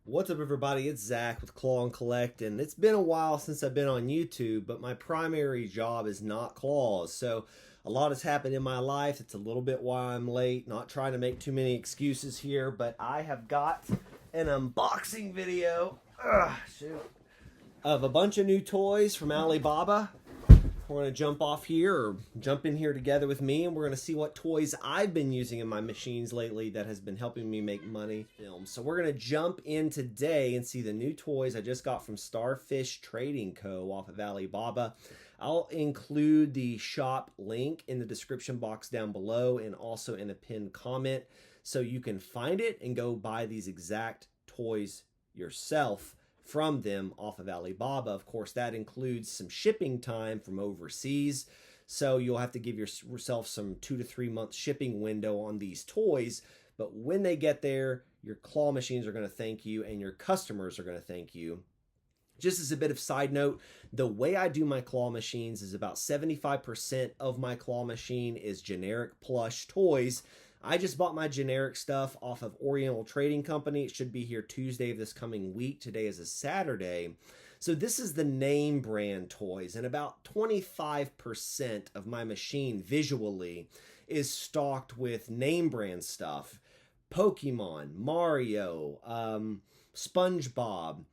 What's up, everybody? It's Zach with Claw and Collect, and it's been a while since I've been on YouTube, but my primary job is not claws. So a lot has happened in my life. It's a little bit why I'm late. Not trying to make too many excuses here, but I have got an unboxing video of a bunch of new toys from Alibaba. We're going to jump off here or jump in here together with me, and we're going to see what toys I've been using in my machines lately that has been helping me make money. So we're going to jump in today and see the new toys I just got from Starfish Trading Co. off of Alibaba. I'll include the shop link in the description box down below and also in a pinned comment so you can find it and go buy these exact toys yourself from them off of Alibaba. Of course, that includes some shipping time from overseas, so you'll have to give yourself some 2 to 3 month shipping window on these toys. But when they get there, your claw machines are going to thank you and your customers are going to thank you. Just as a bit of side note, the way I do my claw machines is about 75% of my claw machine is generic plush toys. I just bought my generic stuff off of Oriental Trading Company. It should be here Tuesday of this coming week. Today is a Saturday. So this is the name brand toys, and about 25% of my machine visually is stocked with name brand stuff. Pokemon, Mario, Spongebob,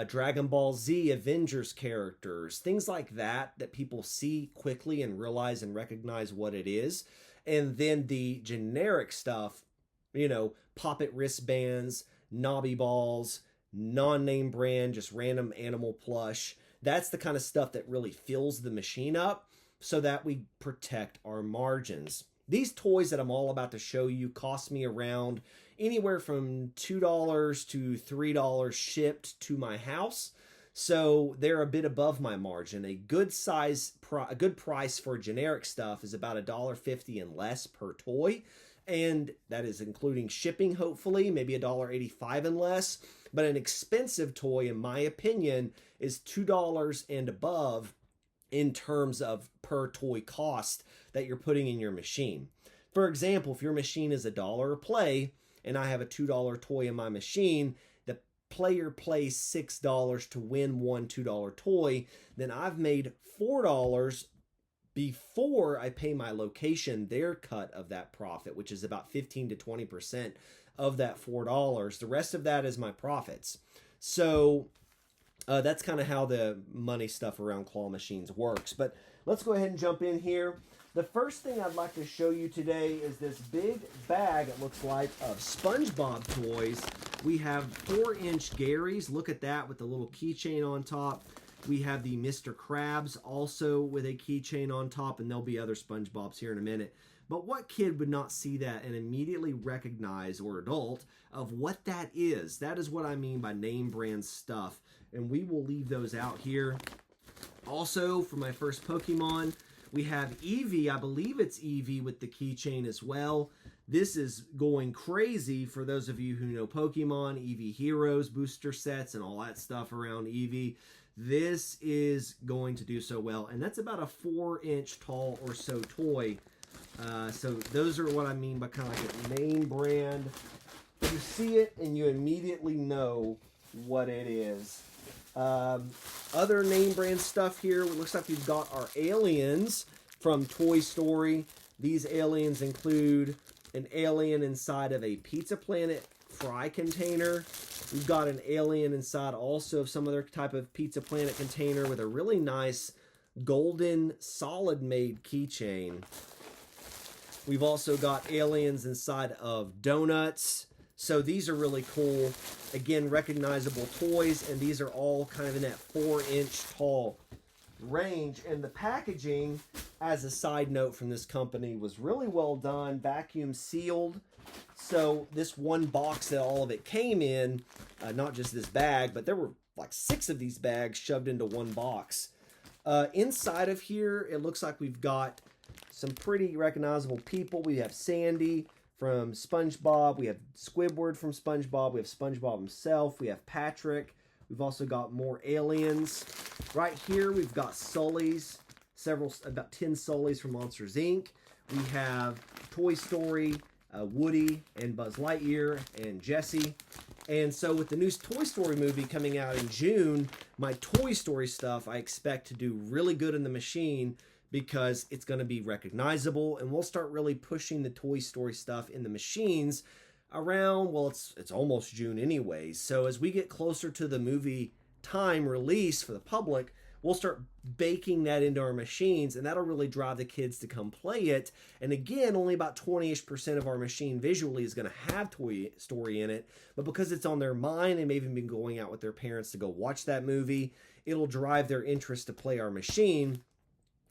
Dragon Ball Z, Avengers characters, things like that people see quickly and realize and recognize what it is. And then the generic stuff, pop-it wristbands, knobby balls, non-name brand, just random animal plush. That's the kind of stuff that really fills the machine up so that we protect our margins. These toys that I'm all about to show you cost me around anywhere from $2 to $3 shipped to my house. So they're a bit above my margin. A good price for generic stuff is about $1.50 and less per toy. And that is including shipping, hopefully, maybe $1.85 and less. But an expensive toy, in my opinion, is $2 and above in terms of per toy cost that you're putting in your machine. For example, if your machine is $1 a play and I have a $2 toy in my machine, the player plays $6 to win one $2 toy, then I've made $4 before I pay my location their cut of that profit, which is about 15 to 20% of that $4. The rest of that is my profits. So that's kind of how the money stuff around claw machines works. But let's go ahead and jump in here. The first thing I'd like to show you today is this big bag, it looks like, of Spongebob toys. We have 4-inch Garys. Look at that with the little keychain on top. We have the Mr. Krabs also with a keychain on top, and there'll be other Spongebobs here in a minute. But what kid would not see that and immediately recognize, or adult, of what that is? That is what I mean by name brand stuff. And we will leave those out here. Also, for my first Pokemon, we have Eevee. I believe it's Eevee with the keychain as well. This is going crazy for those of you who know Pokemon, Eevee Heroes, booster sets, and all that stuff around Eevee. This is going to do so well. And that's about a 4-inch tall or so toy. So those are what I mean by kind of like a name brand. You see it and you immediately know what it is. Other name brand stuff here. It looks like we've got our aliens from Toy Story. These aliens include an alien inside of a Pizza Planet fry container. We've got an alien inside also of some other type of Pizza Planet container with a really nice golden solid made keychain. We've also got aliens inside of donuts. So these are really cool. Again, recognizable toys, and these are all kind of in that 4-inch tall range. And the packaging, as a side note from this company, was really well done, vacuum sealed. So this one box that all of it came in, not just this bag, but there were like 6 of these bags shoved into one box. Inside of here, it looks like we've got some pretty recognizable people. We have Sandy from SpongeBob. We have Squidward from SpongeBob. We have SpongeBob himself. We have Patrick. We've also got more aliens. Right here, we've got Sullys. About 10 Sullys from Monsters, Inc. We have Toy Story, Woody and Buzz Lightyear and Jessie. And so with the new Toy Story movie coming out in June, my Toy Story stuff I expect to do really good in the machine because it's going to be recognizable, and we'll start really pushing the Toy Story stuff in the machines around, well, it's almost June anyways. So as we get closer to the movie time release for the public, we'll start baking that into our machines, and that'll really drive the kids to come play it. And again, only about 20-ish% of our machine visually is going to have Toy Story in it, but because it's on their mind, they may even been going out with their parents to go watch that movie, it'll drive their interest to play our machine,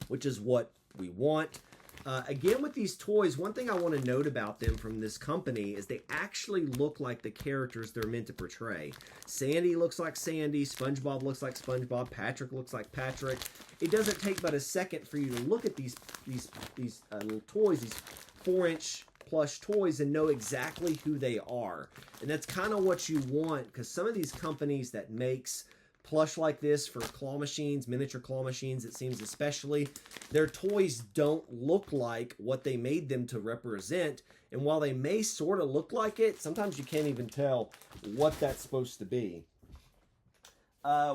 which is what we want. Again, with these toys, one thing I want to note about them from this company is they actually look like the characters they're meant to portray. Sandy looks like Sandy, SpongeBob looks like SpongeBob, Patrick looks like Patrick. It doesn't take but a second for you to look at these little toys, these 4-inch plush toys, and know exactly who they are. And that's kind of what you want, because some of these companies that makes plush like this for claw machines, miniature claw machines, it seems especially, their toys don't look like what they made them to represent. And while they may sort of look like it, sometimes you can't even tell what that's supposed to be.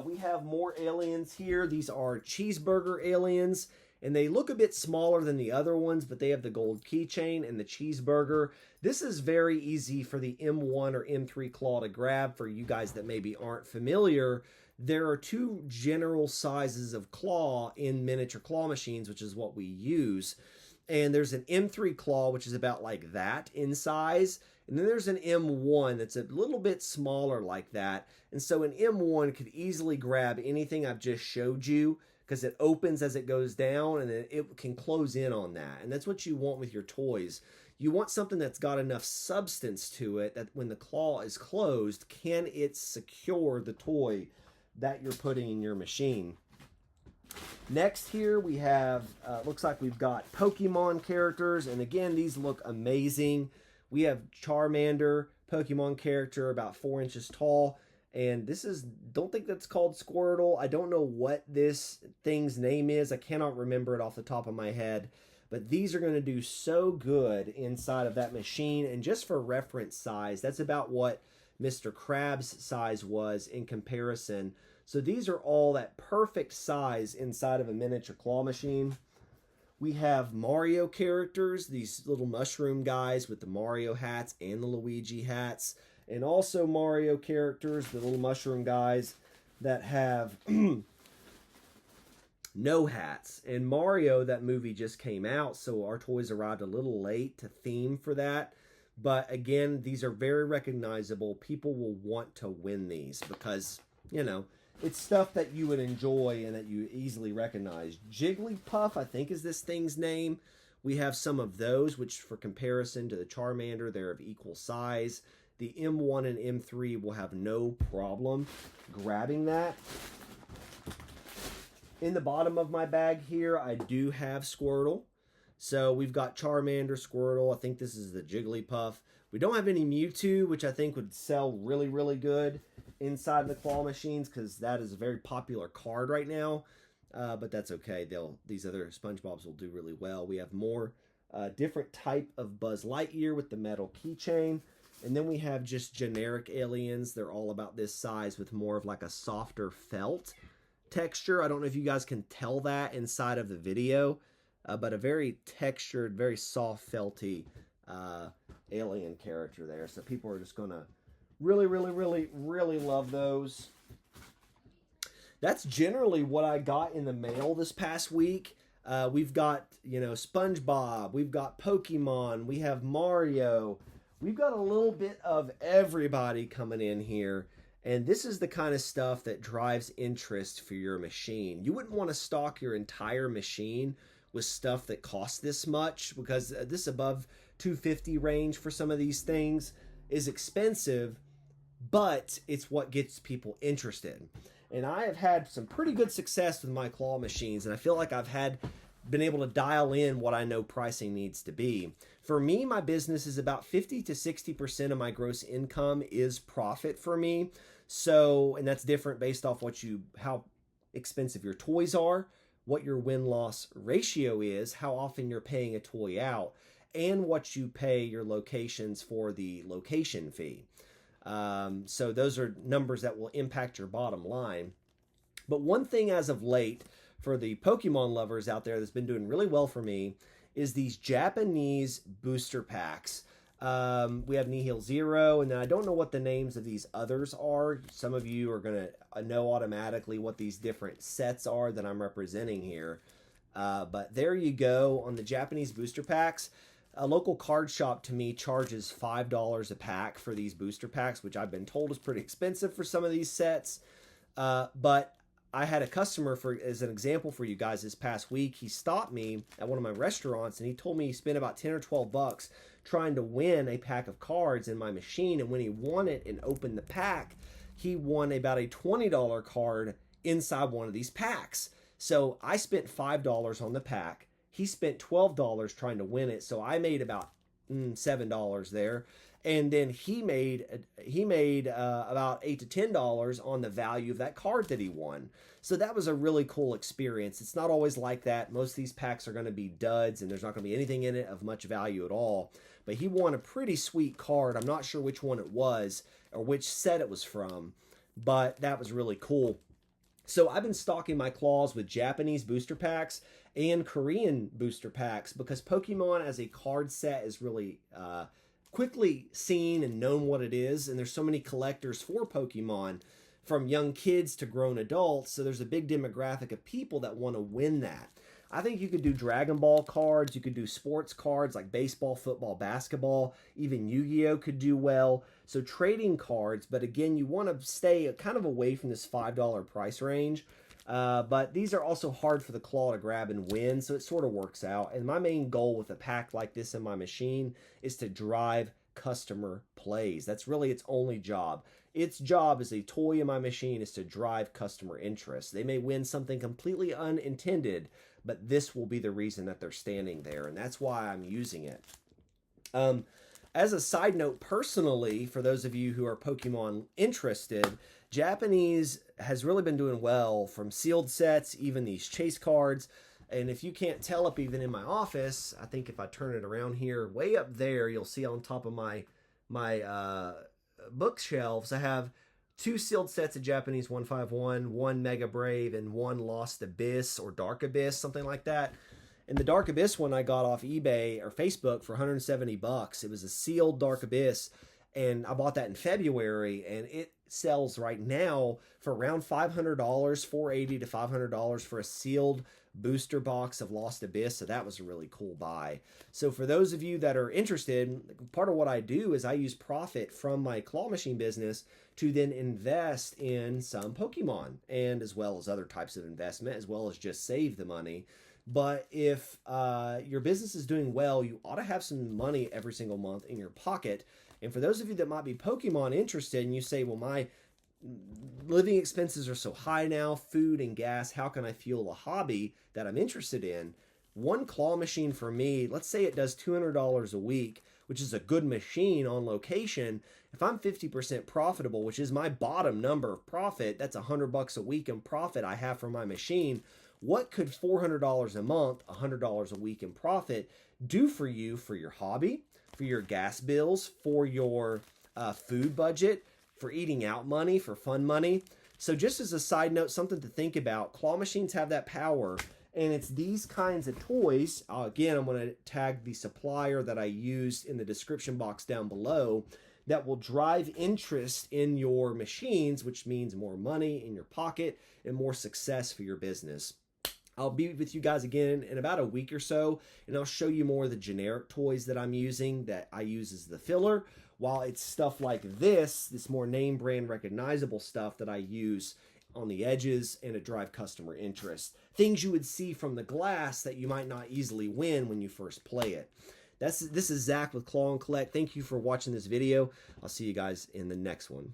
We have more aliens here. These are cheeseburger aliens, and they look a bit smaller than the other ones, but they have the gold keychain and the cheeseburger. This is very easy for the M1 or M3 claw to grab. For you guys that maybe aren't familiar, there are two general sizes of claw in miniature claw machines, which is what we use. And there's an M3 claw, which is about like that in size. And then there's an M1 that's a little bit smaller like that. And so an M1 could easily grab anything I've just showed you, because it opens as it goes down, and then it can close in on that. And that's what you want with your toys. You want something that's got enough substance to it that when the claw is closed, can it secure the toy that you're putting in your machine. Next here we have, looks like we've got Pokemon characters, and again, these look amazing. We have Charmander, Pokemon character, about 4 inches tall, and this is, don't think that's called Squirtle. I don't know what this thing's name is. I cannot remember it off the top of my head, but these are going to do so good inside of that machine. And just for reference size, that's about what Mr. Krabs' size was in comparison. So these are all that perfect size inside of a miniature claw machine. We have Mario characters, these little mushroom guys with the Mario hats and the Luigi hats. And also Mario characters, the little mushroom guys that have no hats. And Mario, that movie just came out, so our toys arrived a little late to theme for that. But again, these are very recognizable. People will want to win these because, you know, it's stuff that you would enjoy and that you easily recognize. Jigglypuff, I think, is this thing's name. We have some of those, which for comparison to the Charmander, they're of equal size. The M1 and M3 will have no problem grabbing that. In the bottom of my bag here, I do have Squirtle. So we've got Charmander, Squirtle. I think this is the Jigglypuff. We don't have any Mewtwo, which I think would sell really, really good inside the claw machines, because that is a very popular card right now. But that's okay. These other SpongeBobs will do really well. We have more different type of Buzz Lightyear with the metal keychain. And then we have just generic aliens. They're all about this size with more of like a softer felt texture. I don't know if you guys can tell that inside of the video, but a very textured, very soft felty alien character there. So people are just going to really, really, really, really love those. That's generally what I got in the mail this past week. We've got, you know, SpongeBob. We've got Pokemon. We have Mario. We've got a little bit of everybody coming in here. And this is the kind of stuff that drives interest for your machine. You wouldn't want to stock your entire machine with stuff that costs this much, because this above $250 range for some of these things is expensive, but it's what gets people interested. And I have had some pretty good success with my claw machines, and I feel like I've been able to dial in what I know pricing needs to be. For me, my business is about 50 to 60% of my gross income is profit for me. So, and that's different based off how expensive your toys are, what your win-loss ratio is, how often you're paying a toy out. and what you pay your locations for the location fee. So those are numbers that will impact your bottom line. But one thing as of late for the Pokemon lovers out there that's been doing really well for me is these Japanese booster packs. We have Nihil Zero, and then I don't know what the names of these others are. Some of you are going to know automatically what these different sets are that I'm representing here. But there you go on the Japanese booster packs. A local card shop to me charges $5 a pack for these booster packs, which I've been told is pretty expensive for some of these sets. But I had a customer, as an example for you guys, this past week. He stopped me at one of my restaurants and he told me he spent about 10 or 12 bucks trying to win a pack of cards in my machine. And when he won it and opened the pack, he won about a $20 card inside one of these packs. So I spent $5 on the pack. He spent $12 trying to win it. So I made about $7 there. And then he made about $8 to $10 on the value of that card that he won. So that was a really cool experience. It's not always like that. Most of these packs are going to be duds and there's not going to be anything in it of much value at all. But he won a pretty sweet card. I'm not sure which one it was or which set it was from, but that was really cool. So I've been stocking my claws with Japanese booster packs and Korean booster packs because Pokemon as a card set is really quickly seen and known what it is, and there's so many collectors for Pokemon, from young kids to grown adults, so there's a big demographic of people that want to win that. I think you could do Dragon Ball cards, you could do sports cards like baseball, football, basketball, even Yu-Gi-Oh could do well. So trading cards, but again, you want to stay kind of away from this $5 price range. But these are also hard for the claw to grab and win, so it sort of works out. And my main goal with a pack like this in my machine is to drive customer plays. That's really its only job. Its job as a toy in my machine is to drive customer interest. They may win something completely unintended, but this will be the reason that they're standing there, and that's why I'm using it. As a side note, personally, for those of you who are Pokemon interested, Japanese has really been doing well, from sealed sets, even these chase cards. And if you can't tell up even in my office, I think if I turn it around here, way up there, you'll see on top of my bookshelves, I have 2 sealed sets of Japanese 151, 1 Mega Brave, and 1 Lost Abyss or Dark Abyss, something like that. And the Dark Abyss one I got off eBay or Facebook for 170 bucks. It was a sealed Dark Abyss, and I bought that in February, and it sells right now for around $500, $480 to $500 for a sealed booster box of Lost Abyss. So that was a really cool buy. So for those of you that are interested, part of what I do is I use profit from my claw machine business to then invest in some Pokemon, and as well as other types of investment, as well as just save the money. But if your business is doing well, you ought to have some money every single month in your pocket. And for those of you that might be Pokemon interested and you say, well, my living expenses are so high now, food and gas, how can I fuel a hobby that I'm interested in? One claw machine for me, let's say it does $200 a week, which is a good machine on location. If I'm 50% profitable, which is my bottom number of profit, that's $100 a week in profit I have from my machine. What could $400 a month, $100 a week in profit do for you, for your hobby, for your gas bills, for your food budget, for eating out money, for fun money? So just as a side note, something to think about, claw machines have that power, and it's these kinds of toys. Again, I'm going to tag the supplier that I used in the description box down below, that will drive interest in your machines, which means more money in your pocket and more success for your business. I'll be with you guys again in about a week or so, and I'll show you more of the generic toys that I'm using, that I use as the filler, while it's stuff like this more name brand recognizable stuff that I use on the edges and to drive customer interest. Things you would see from the glass that you might not easily win when you first play it. This is Zach with Claw and Collect. Thank you for watching this video. I'll see you guys in the next one.